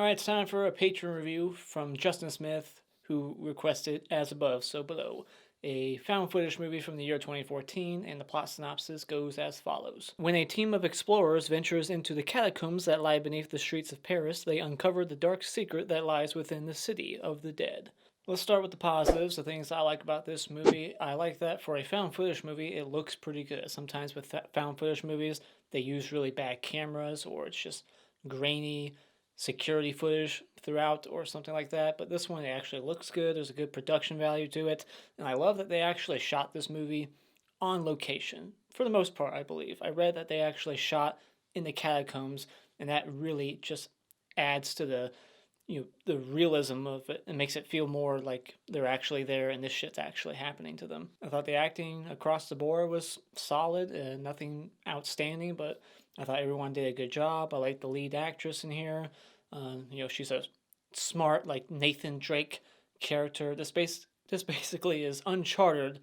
Alright, it's time for a Patron review from Justin Smith, who requested As Above, So Below, a found footage movie from the year 2014, and the plot synopsis goes as follows. When a team of explorers ventures into the catacombs that lie beneath the streets of Paris, they uncover the dark secret that lies within the city of the dead. Let's start with the positives, the things I like about this movie. I like that for a found footage movie, it looks pretty good. Sometimes with found footage movies, they use really bad cameras, or it's just grainy security footage throughout or something like that, but this one, it actually looks good. There's a good production value to it, and I love that they actually shot this movie on location for the most part. I believe I read that they actually shot in the catacombs, and that really just adds to the realism of it and makes it feel more like they're actually there and this shit's actually happening to them. I thought the acting across the board was solid, nothing outstanding, but I thought everyone did a good job. I like the lead actress in here. She's a smart, like Nathan Drake character. This basically is Uncharted,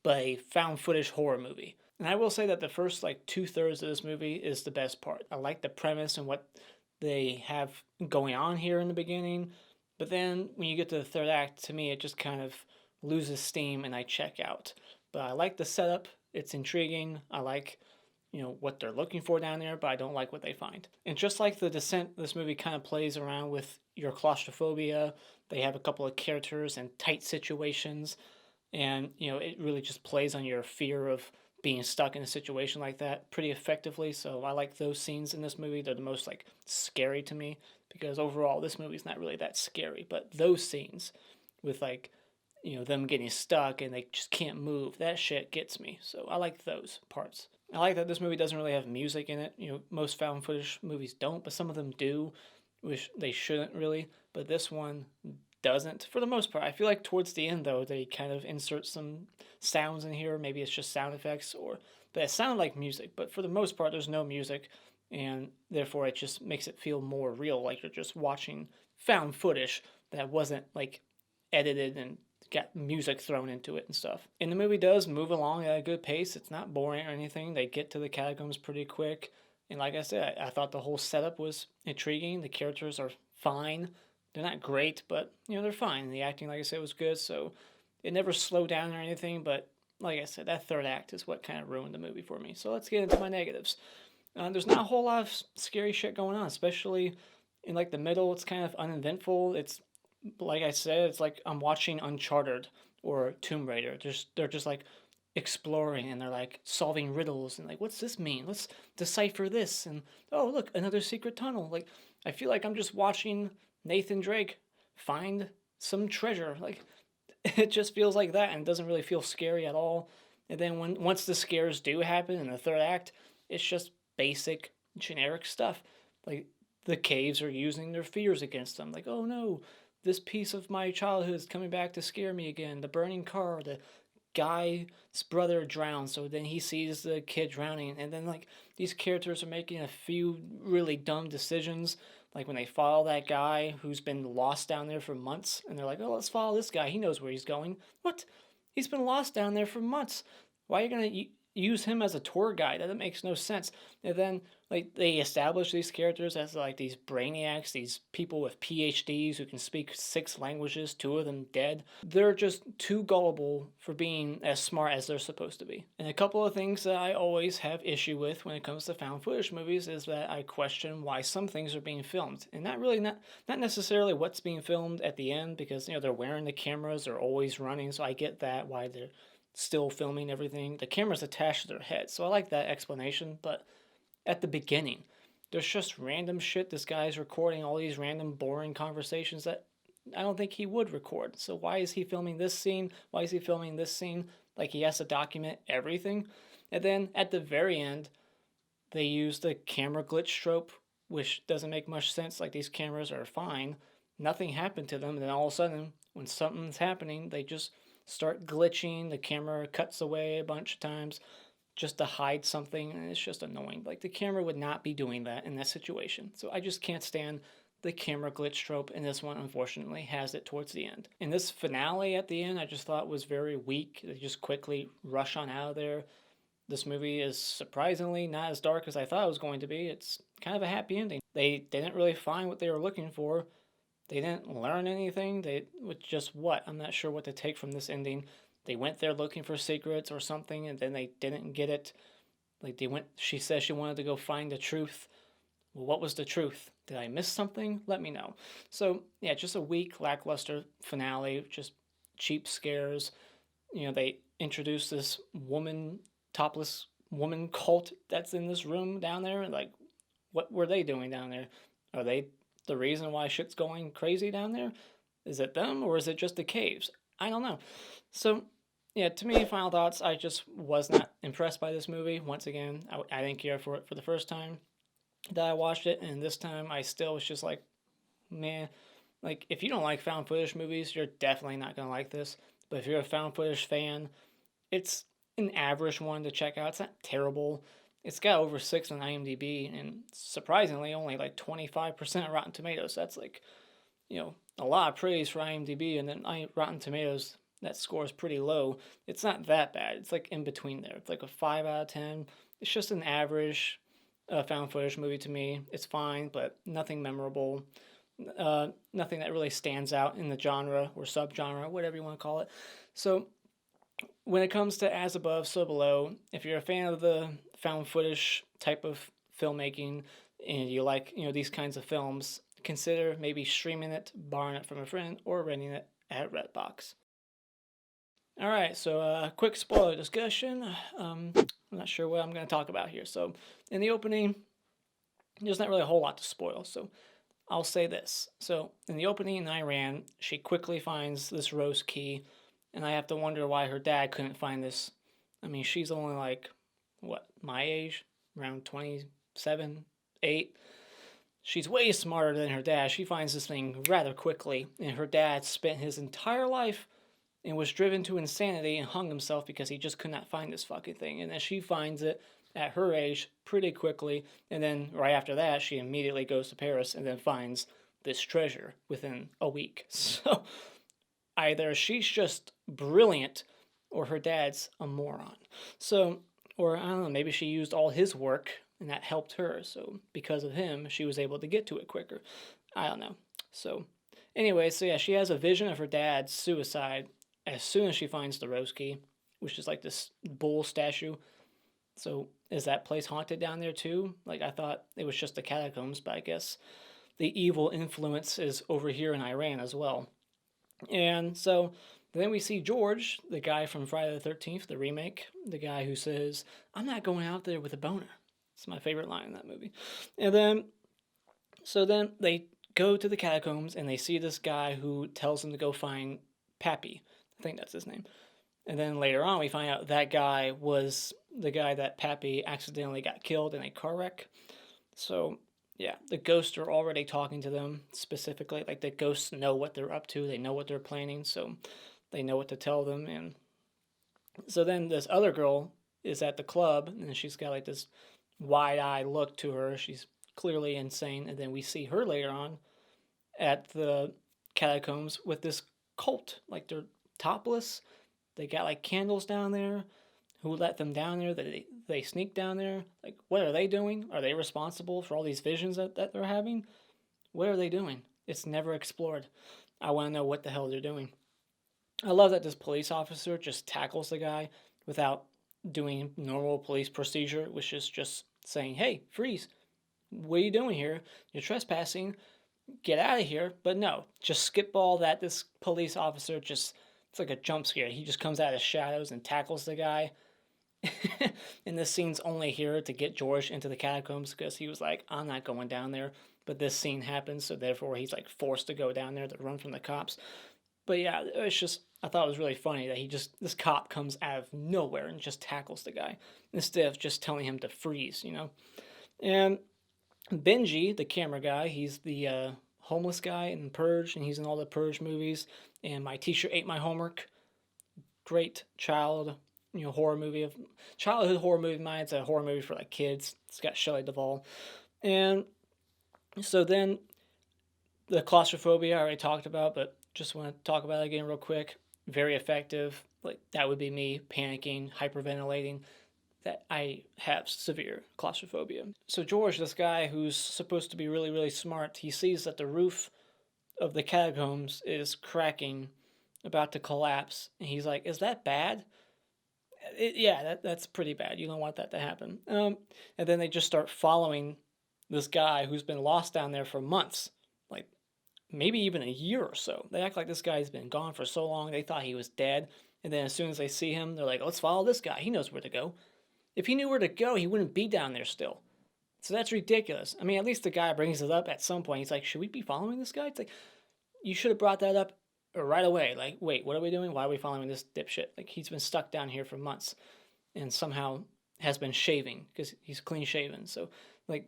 but a found footage horror movie. And I will say that the first like 2/3 of this movie is the best part. I like the premise and what they have going on here in the beginning, but then when you get to the third act, to me it just kind of loses steam and I check out. But I like the setup. It's intriguing. I like what they're looking for down there, but I don't like what they find. And just like The Descent, this movie kind of plays around with your claustrophobia. They have a couple of characters and tight situations, and it really just plays on your fear of being stuck in a situation like that pretty effectively. So I like those scenes in this movie. They're the most like scary to me, because overall this movie's not really that scary, but those scenes with like them getting stuck and they just can't move, that shit gets me. So I like those parts. I like that this movie doesn't really have music in it. Most found footage movies don't, but some of them do, which they shouldn't really. But this one doesn't, for the most part. I feel like towards the end, though, they kind of insert some sounds in here. Maybe it's just sound effects, or that sound like music. But for the most part, there's no music, and therefore it just makes it feel more real, like you're just watching found footage that wasn't like edited and got music thrown into it and stuff. And the movie does move along at a good pace. It's not boring or anything. They get to the catacombs pretty quick. And like I said, I thought the whole setup was intriguing. The characters are fine. They're not great, but they're fine. The acting, like I said, was good. So it never slowed down or anything. But like I said, that third act is what kind of ruined the movie for me. So let's get into my negatives. There's not a whole lot of scary shit going on, especially in like the middle. It's kind of uneventful. It's like I said, it's like I'm watching Uncharted or Tomb Raider. They're just like exploring, and they're like solving riddles and like, what's this mean? Let's decipher this, and oh look, another secret tunnel. Like, I feel like I'm just watching Nathan Drake find some treasure. Like, it just feels like that, and it doesn't really feel scary at all. And then once the scares do happen in the third act, it's just basic generic stuff. Like, the caves are using their fears against them. Like, oh no, this piece of my childhood is coming back to scare me again. The burning car, the guy's brother drowns, so then he sees the kid drowning, and then like these characters are making a few really dumb decisions, like when they follow that guy who's been lost down there for months, and they're like, oh, let's follow this guy, he knows where he's going. What? He's been lost down there for months. Why are you gonna use him as a tour guide? That makes no sense. And then like they establish these characters as like these brainiacs, these people with PhDs who can speak 6 languages, 2 of them dead. They're just too gullible for being as smart as they're supposed to be. And a couple of things that I always have issue with when it comes to found footage movies is that I question why some things are being filmed, and not necessarily what's being filmed at the end, because they're wearing the cameras, they're always running, so I get that, why they're still filming everything. The camera's attached to their head, so I like that explanation. But at the beginning, there's just random shit. This guy's recording all these random boring conversations that I don't think he would record. So why is he filming this scene? Why is he filming this scene? Like, he has to document everything. And then at the very end, they use the camera glitch trope, which doesn't make much sense. Like, these cameras are fine, nothing happened to them, and then all of a sudden, when something's happening, they just start glitching. The camera cuts away a bunch of times just to hide something, and it's just annoying. Like, the camera would not be doing that in that situation. So I just can't stand the camera glitch trope, and this one unfortunately has it towards the end. And this finale at the end I just thought was very weak. They just quickly rush on out of there. This movie is surprisingly not as dark as I thought it was going to be. It's kind of a happy ending. They didn't really find what they were looking for. They didn't learn anything. They was just what? I'm not sure what to take from this ending. They went there looking for secrets or something, and then they didn't get it. Like they went. She says she wanted to go find the truth. Well, what was the truth? Did I miss something? Let me know. So yeah, just a weak, lackluster finale. Just cheap scares. They introduced this topless woman cult that's in this room down there. And like, what were they doing down there? Are they the reason why shit's going crazy down there? Is it them or is it just the caves? I don't know. So, yeah, to me, final thoughts. I just was not impressed by this movie. Once again, I didn't care for it for the first time that I watched it, and this time I still was just like, man. Like, if you don't like found footage movies, you're definitely not gonna like this. But if you're a found footage fan, it's an average one to check out. It's not terrible. It's got over 6 on IMDb, and surprisingly, only like 25% Rotten Tomatoes. That's like, a lot of praise for IMDb, and then Rotten Tomatoes, that score is pretty low. It's not that bad. It's like in between there. It's like a 5 out of 10. It's just an average found footage movie to me. It's fine, but nothing memorable. Nothing that really stands out in the genre or subgenre, whatever you want to call it. So when it comes to As Above, So Below, if you're a fan of the found footage type of filmmaking and you like, these kinds of films, consider maybe streaming it, borrowing it from a friend, or renting it at Redbox. All right, so quick spoiler discussion. I'm not sure what I'm going to talk about here. So in the opening, there's not really a whole lot to spoil. So I'll say this. So in the opening in Iran, she quickly finds this rose key, and I have to wonder why her dad couldn't find this. I mean, she's only like, what, my age? Around 27, 8. She's way smarter than her dad. She finds this thing rather quickly, and her dad spent his entire life and was driven to insanity and hung himself because he just could not find this fucking thing. And then she finds it at her age pretty quickly, and then right after that, she immediately goes to Paris and then finds this treasure within a week. So either she's just brilliant or her dad's a moron. So, or I don't know, maybe she used all his work and that helped her. So because of him, she was able to get to it quicker. I don't know. So anyway, so yeah, she has a vision of her dad's suicide as soon as she finds the rose key, which is like this bull statue. So is that place haunted down there too? Like I thought it was just the catacombs, but I guess the evil influence is over here in Iran as well. And so then we see George, the guy from Friday the 13th, the remake, the guy who says, "I'm not going out there with a boner." It's my favorite line in that movie. And then, so then they go to the catacombs and they see this guy who tells them to go find Pappy. I think that's his name. And then later on, we find out that guy was the guy that Pappy accidentally got killed in a car wreck. So, yeah, the ghosts are already talking to them specifically. Like, the ghosts know what they're up to. They know what they're planning, so they know what to tell them. And so then this other girl is at the club, and she's got, like, this wide-eyed look to her. She's clearly insane. And then we see her later on at the catacombs with this cult. Like, they're topless. They got like candles down there. Who let them down there? They sneak down there. Like, what are they doing? Are they responsible for all these visions that they're having? What are they doing? It's never explored. I want to know what the hell they're doing. I love that this police officer just tackles the guy without doing normal police procedure, which is just saying, "Hey, freeze. What are you doing here? You're trespassing. Get out of here." But no, just skip all that. This police officer just, it's like a jump scare. He just comes out of shadows and tackles the guy. And this scene's only here to get George into the catacombs because he was like, "I'm not going down there." But this scene happens, so therefore he's like forced to go down there to run from the cops. But yeah, it's just, I thought it was really funny that this cop comes out of nowhere and just tackles the guy instead of just telling him to freeze, And Benji, the camera guy, he's the homeless guy in Purge, and he's in all the Purge movies. And My Teacher Ate My Homework. Great childhood horror movie of mine. It's a horror movie for like kids. It's got Shelley Duvall. And so then the claustrophobia I already talked about, but just want to talk about it again real quick. Very effective. Like, that would be me panicking, hyperventilating. that I have severe claustrophobia. So George, this guy who's supposed to be really, really smart, he sees that the roof of the catacombs is cracking, about to collapse, and he's like, is that bad? Yeah, that's pretty bad. You don't want that to happen. And then they just start following this guy who's been lost down there for months, like maybe even a year or so. They act like this guy's been gone for so long, they thought he was dead. And then as soon as they see him, they're like, let's follow this guy. He knows where to go. If he knew where to go, he wouldn't be down there still. So that's ridiculous. I mean, at least the guy brings it up at some point. He's like, should we be following this guy? It's like, you should have brought that up right away. Like, wait, what are we doing? Why are we following this dipshit? Like, he's been stuck down here for months and somehow has been shaving because he's clean shaven. So, like,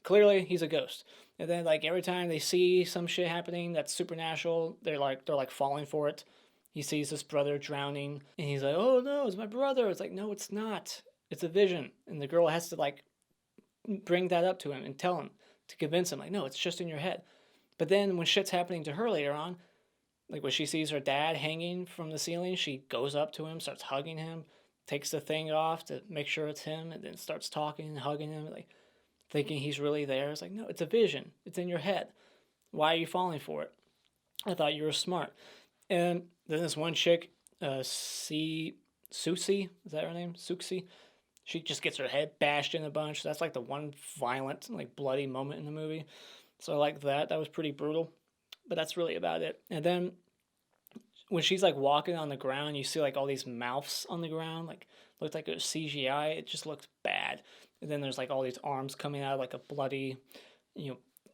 clearly he's a ghost. And then, like, every time they see some shit happening that's supernatural, they're like falling for it. He sees his brother drowning and he's like, oh no, it's my brother. It's like, no, it's not. It's a vision. And the girl has to, like, bring that up to him and tell him to convince him, like, no, it's just in your head. But then when shit's happening to her later on, like when she sees her dad hanging from the ceiling, she goes up to him, starts hugging him, takes the thing off to make sure it's him, and then starts talking and hugging him, like thinking he's really there. It's like, no, it's a vision. It's in your head. Why are you falling for it? I thought you were smart. And then this one chick, Susie, is that her name? Suxi? She just gets her head bashed in a bunch. That's like the one violent, like bloody moment in the movie. So I like that. That was pretty brutal. But that's really about it. And then when she's like walking on the ground, you see like all these mouths on the ground. Like, looked like it was CGI. It just looked bad. And then there's like all these arms coming out, like a bloody,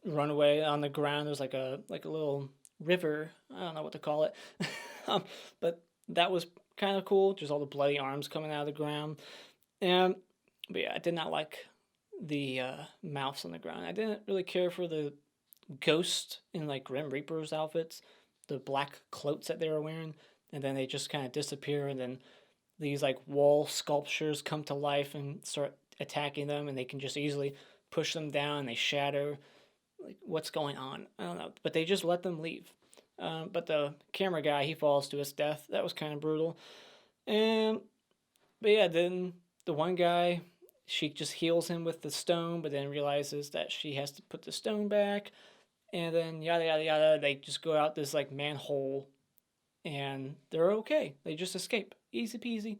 runway on the ground. There's like a little river. I don't know what to call it. But that was kind of cool. Just all the bloody arms coming out of the ground. But yeah, I did not like the mouths on the ground. I didn't really care for the ghost in like Grim Reaper's outfits, the black cloaks that they were wearing, and then they just kind of disappear, and then these like wall sculptures come to life and start attacking them, and they can just easily push them down and they shatter. Like, what's going on? I don't know, but they just let them leave. But the camera guy, he falls to his death. That was kind of brutal. But yeah, then the one guy, she just heals him with the stone, but then realizes that she has to put the stone back. And then yada yada yada, they just go out this like manhole and they're okay. They just escape. Easy peasy.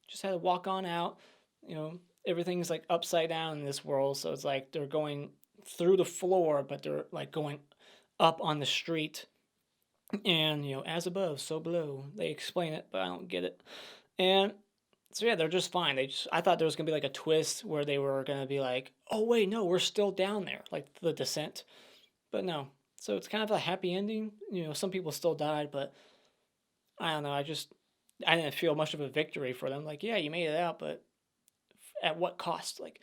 Just had to walk on out. Everything's like upside down in this world, so it's like they're going through the floor, but they're like going up on the street. And as above, so below. They explain it, but I don't get it. And so yeah, they're just fine. I thought there was gonna be like a twist where they were gonna be like, oh wait, no, we're still down there, like the descent. But no. So it's kind of a happy ending. Some people still died, but I don't know. I didn't feel much of a victory for them. Like, yeah, you made it out, but at what cost? Like,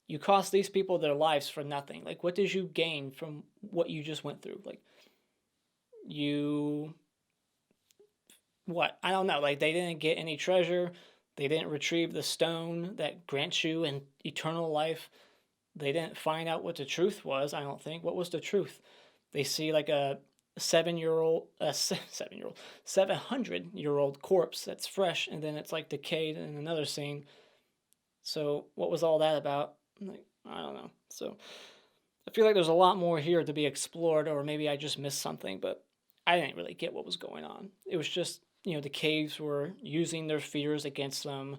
you cost these people their lives for nothing. Like, what did you gain from what you just went through? Like, what? I don't know. Like, they didn't get any treasure. They didn't retrieve the stone that grants you an eternal life. They didn't find out what the truth was, I don't think. What was the truth? They see like a 700-year-old corpse that's fresh, and then it's like decayed in another scene. So what was all that about? Like, I don't know. So I feel like there's a lot more here to be explored, or maybe I just missed something, but I didn't really get what was going on. It was just, the caves were using their fears against them.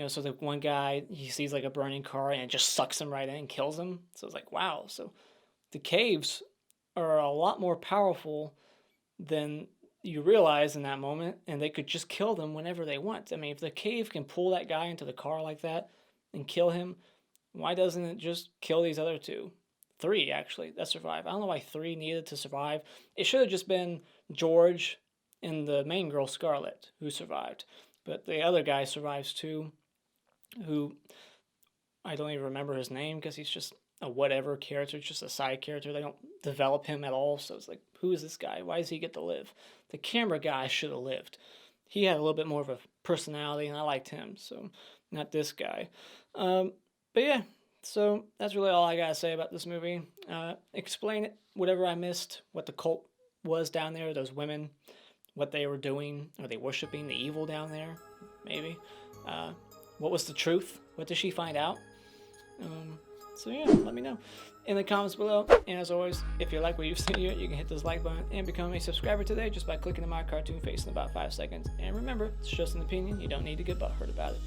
So the one guy, he sees like a burning car and it just sucks him right in and kills him. So it's like, wow. So the caves are a lot more powerful than you realize in that moment, and they could just kill them whenever they want. I mean, if the cave can pull that guy into the car like that and kill him, why doesn't it just kill these other two? 3, actually, that survive. I don't know why 3 needed to survive. It should have just been George and the main girl, Scarlett, who survived. But the other guy survives too, who I don't even remember his name because he's just a whatever character, just a side character. They don't develop him at all, so it's like, who is this guy? Why does he get to live? The camera guy should have lived. He had a little bit more of a personality, and I liked him, so not this guy. But yeah, so that's really all I gotta say about this movie. Explain it, whatever I missed, what the cult was down there, those women, what they were doing. Are they worshiping the evil down there? Maybe. What was the truth? What did she find out? So yeah, let me know in the comments below. And as always, if you like what you've seen here, you can hit this like button and become a subscriber today just by clicking on my cartoon face in about 5 seconds. And remember, it's just an opinion. You don't need to get butthurt about it.